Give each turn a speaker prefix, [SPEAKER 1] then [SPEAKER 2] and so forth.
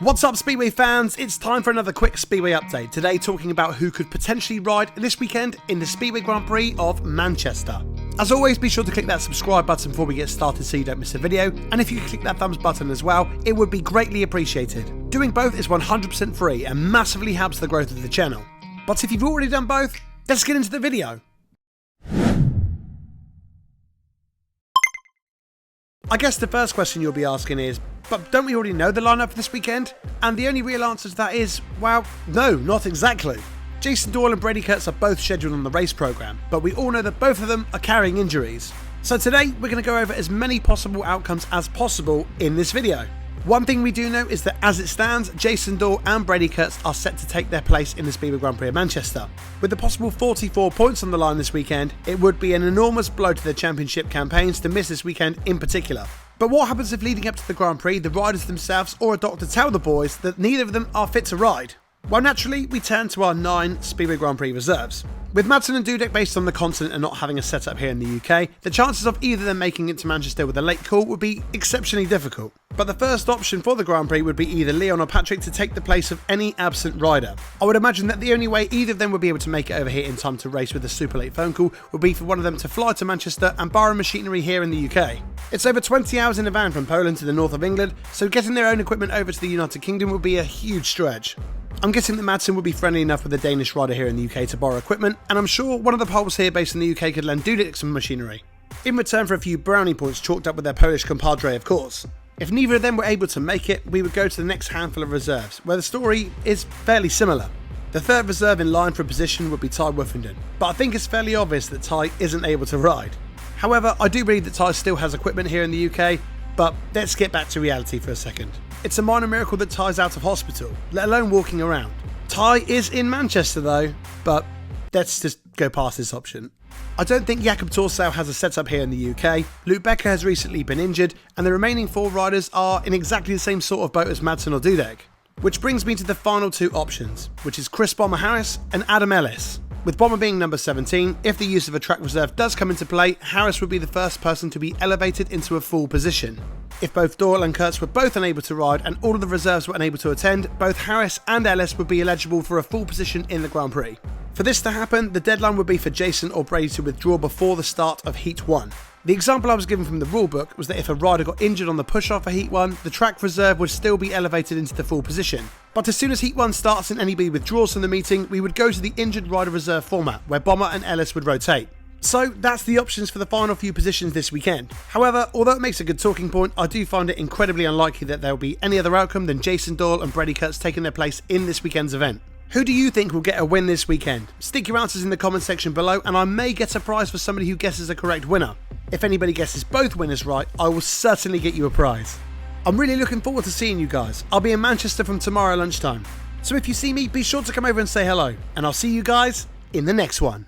[SPEAKER 1] What's up, Speedway fans? It's time for another quick Speedway update. Today talking about who could potentially ride this weekend in the Speedway Grand Prix of Manchester. As always, be sure to click that subscribe button before we get started so you don't miss a video, and if you could click that thumbs button as well, it would be greatly appreciated. Doing both is 100% free and massively helps the growth of the channel. But if you've already done both, let's get into the video. I guess the first question you'll be asking is, but don't we already know the lineup for this weekend? And the only real answer to that is, well, no, not exactly. Jason Doyle and Brady Kurtz are both scheduled on the race programme, but we all know that both of them are carrying injuries. So today, we're going to go over as many possible outcomes as possible in this video. One thing we do know is that as it stands, Jason Doyle and Brady Kurtz are set to take their place in the Speedway Grand Prix of Manchester. With the possible 44 points on the line this weekend, it would be an enormous blow to their championship campaigns to miss this weekend in particular. But what happens if leading up to the Grand Prix, the riders themselves or a doctor tell the boys that neither of them are fit to ride? Well, naturally, we turn to our 9 Speedway Grand Prix reserves. With Madsen and Dudek based on the continent and not having a setup here in the UK, the chances of either of them making it to Manchester with a late call would be exceptionally difficult. But the first option for the Grand Prix would be either Leon or Patryk to take the place of any absent rider. I would imagine that the only way either of them would be able to make it over here in time to race with a super late phone call would be for one of them to fly to Manchester and borrow machinery here in the UK. It's over 20 hours in a van from Poland to the north of England, so getting their own equipment over to the United Kingdom would be a huge stretch. I'm guessing that Madsen would be friendly enough with a Danish rider here in the UK to borrow equipment, and I'm sure one of the Poles here based in the UK could lend Dudek some machinery, in return for a few brownie points chalked up with their Polish compadre, of course. If neither of them were able to make it, we would go to the next handful of reserves, where the story is fairly similar. The third reserve in line for a position would be Tai Woffinden, but I think it's fairly obvious that Tai isn't able to ride. However, I do believe that Tai still has equipment here in the UK, but let's get back to reality for a second. It's a minor miracle that Tai's out of hospital, let alone walking around. Tai is in Manchester though, but let's just go past this option. I don't think Thorssell has a setup here in the UK, Becker has recently been injured, and the remaining 4 riders are in exactly the same sort of boat as Madsen or Dudek. Which brings me to the final 2 options, which is Chris Bomber Harris and Adam Ellis. With Bomber being number 17, if the use of a track reserve does come into play, Harris would be the first person to be elevated into a full position. If both Doyle and Kurtz were both unable to ride and all of the reserves were unable to attend, both Harris and Ellis would be eligible for a full position in the Grand Prix. For this to happen, the deadline would be for Jason or Brady to withdraw before the start of Heat 1. The example I was given from the rulebook was that if a rider got injured on the push-off for Heat 1, the track reserve would still be elevated into the full position. But as soon as Heat 1 starts and anybody withdraws from the meeting, we would go to the injured rider reserve format, where Bomber and Ellis would rotate. So that's the options for the final few positions this weekend. However, although it makes a good talking point, I do find it incredibly unlikely that there will be any other outcome than Jason Doyle and Brady Kurtz taking their place in this weekend's event. Who do you think will get a win this weekend? Stick your answers in the comment section below and I may get a prize for somebody who guesses the correct winner. If anybody guesses both winners right, I will certainly get you a prize. I'm really looking forward to seeing you guys. I'll be in Manchester from tomorrow lunchtime. So if you see me, be sure to come over and say hello, and I'll see you guys in the next one.